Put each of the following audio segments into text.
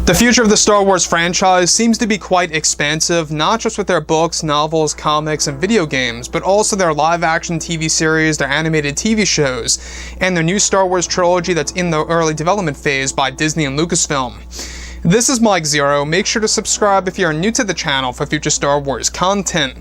The future of the Star Wars franchise seems to be quite expansive, not just with their books, novels, comics, and video games, but also their live-action TV series, their animated TV shows, and their new Star Wars trilogy that's in the early development phase by Disney and Lucasfilm. This is Mike Zero. Make sure to subscribe if you're new to the channel for future Star Wars content.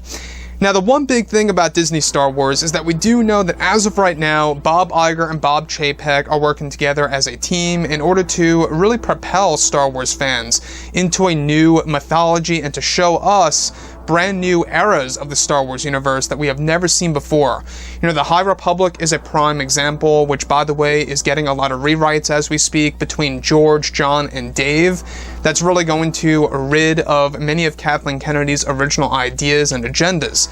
Now, the one big thing about Disney Star Wars is that we do know that as of right now, Bob Iger and Bob Chapek are working together as a team in order to really propel Star Wars fans into a new mythology and to show us brand new eras of the Star Wars universe that we have never seen before. You know, the High Republic is a prime example, which, by the way, is getting a lot of rewrites as we speak between George, John, and Dave. That's really going to rid of many of Kathleen Kennedy's original ideas and agendas.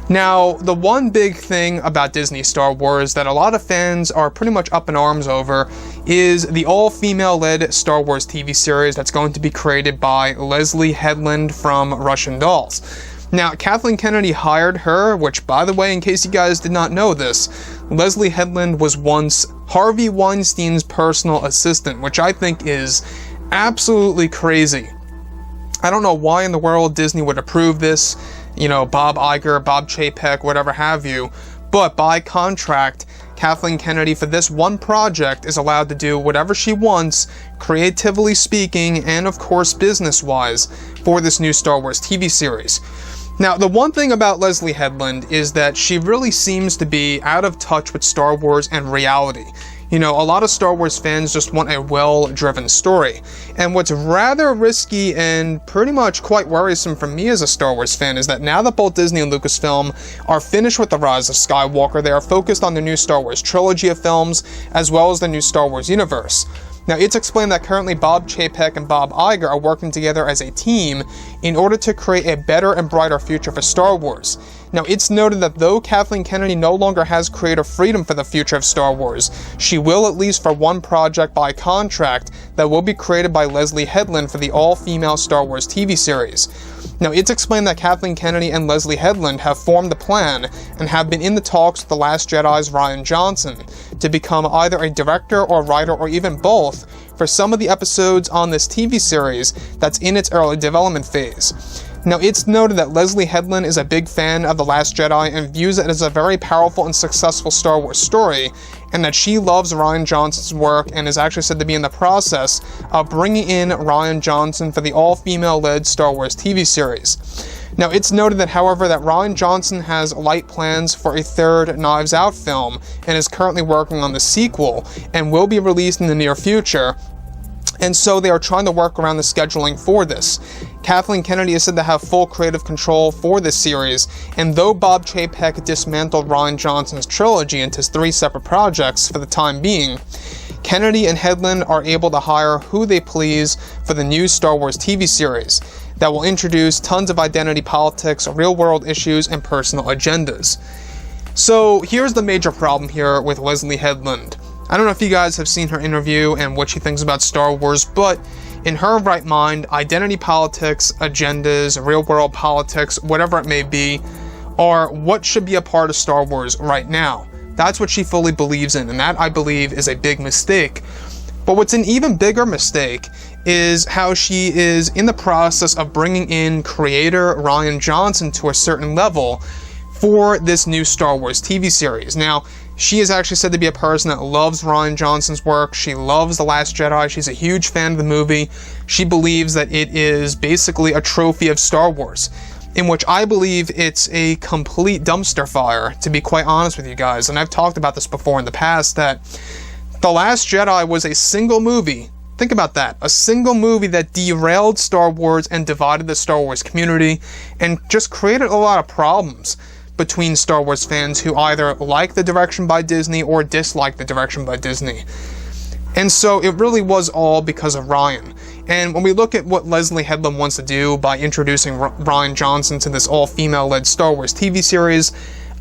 Now, the one big thing about Disney Star Wars that a lot of fans are pretty much up in arms over is the all-female-led Star Wars TV series that's going to be created by Leslye Headland from Russian Dolls. Now, Kathleen Kennedy hired her, which, by the way, in case you guys did not know this, Leslye Headland was once Harvey Weinstein's personal assistant, which I think is absolutely crazy. I don't know why in the world Disney would approve this. You know, Bob Iger, Bob Chapek, whatever have you, but by contract, Kathleen Kennedy for this one project is allowed to do whatever she wants, creatively speaking, and of course business-wise, for this new Star Wars TV series. Now, the one thing about Leslye Headland is that she really seems to be out of touch with Star Wars and reality. You know, a lot of Star Wars fans just want a well-driven story. And what's rather risky and pretty much quite worrisome for me as a Star Wars fan is that now that both Disney and Lucasfilm are finished with The Rise of Skywalker, they are focused on the new Star Wars trilogy of films, as well as the new Star Wars universe. Now, it's explained that currently Bob Chapek and Bob Iger are working together as a team in order to create a better and brighter future for Star Wars. Now, it's noted that though Kathleen Kennedy no longer has creative freedom for the future of Star Wars, she will, at least for one project by contract, that will be created by Leslye Headland for the all-female Star Wars TV series. Now, it's explained that Kathleen Kennedy and Leslye Headland have formed a plan and have been in the talks with The Last Jedi's Rian Johnson to become either a director or writer or even both for some of the episodes on this TV series that's in its early development phase. Now, it's noted that Leslye Headland is a big fan of The Last Jedi and views it as a very powerful and successful Star Wars story, and that she loves Rian Johnson's work and is actually said to be in the process of bringing in Rian Johnson for the all-female-led Star Wars TV series. Now, it's noted that, however, that Rian Johnson has light plans for a third Knives Out film and is currently working on the sequel and will be released in the near future. And so they are trying to work around the scheduling for this. Kathleen Kennedy is said to have full creative control for this series, and though Bob Chapek dismantled Rian Johnson's trilogy into 3 separate projects for the time being, Kennedy and Headland are able to hire who they please for the new Star Wars TV series that will introduce tons of identity politics, real-world issues, and personal agendas. So here's the major problem here with Leslye Headland. I don't know if you guys have seen her interview and what she thinks about Star Wars, but in her right mind, identity politics, agendas, real-world politics, whatever it may be, are what should be a part of Star Wars right now. That's what she fully believes in, and that, I believe, is a big mistake. But what's an even bigger mistake is how she is in the process of bringing in creator Rian Johnson to a certain level for this new Star Wars TV series. Now, she is actually said to be a person that loves Rian Johnson's work. She loves The Last Jedi. She's a huge fan of the movie. She believes that it is basically a trophy of Star Wars, in which I believe it's a complete dumpster fire, to be quite honest with you guys. And I've talked about this before in the past, that The Last Jedi was a single movie. Think about that. A single movie that derailed Star Wars and divided the Star Wars community and just created a lot of problems between Star Wars fans who either like the direction by Disney or dislike the direction by Disney. And so it really was all because of Rian. And when we look at what Leslye Headland wants to do by introducing Rian Johnson to this all-female-led Star Wars TV series,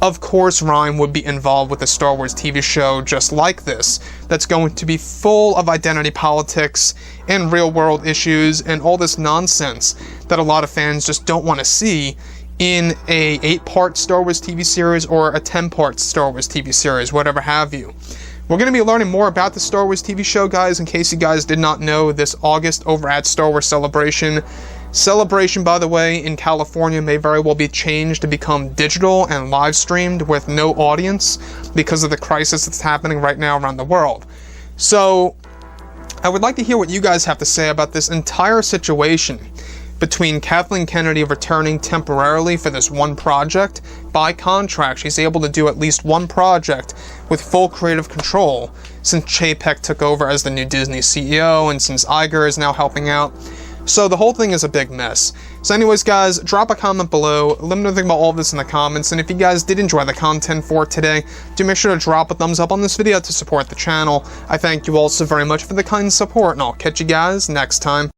of course Rian would be involved with a Star Wars TV show just like this, that's going to be full of identity politics and real-world issues and all this nonsense that a lot of fans just don't want to see in a 8-part Star Wars TV series or a 10-part Star Wars TV series, whatever have you. We're going to be learning more about the Star Wars TV show, guys, in case you guys did not know, this August over at Star Wars Celebration. Celebration, by the way, in California may very well be changed to become digital and live streamed with no audience because of the crisis that's happening right now around the world. So, I would like to hear what you guys have to say about this entire situation between Kathleen Kennedy returning temporarily for this one project. By contract, she's able to do at least one project with full creative control since Chapek took over as the new Disney CEO and since Iger is now helping out. So the whole thing is a big mess. So anyways, guys, drop a comment below. Let me know anything about all of this in the comments. And if you guys did enjoy the content for today, do make sure to drop a thumbs up on this video to support the channel. I thank you all so very much for the kind support, and I'll catch you guys next time.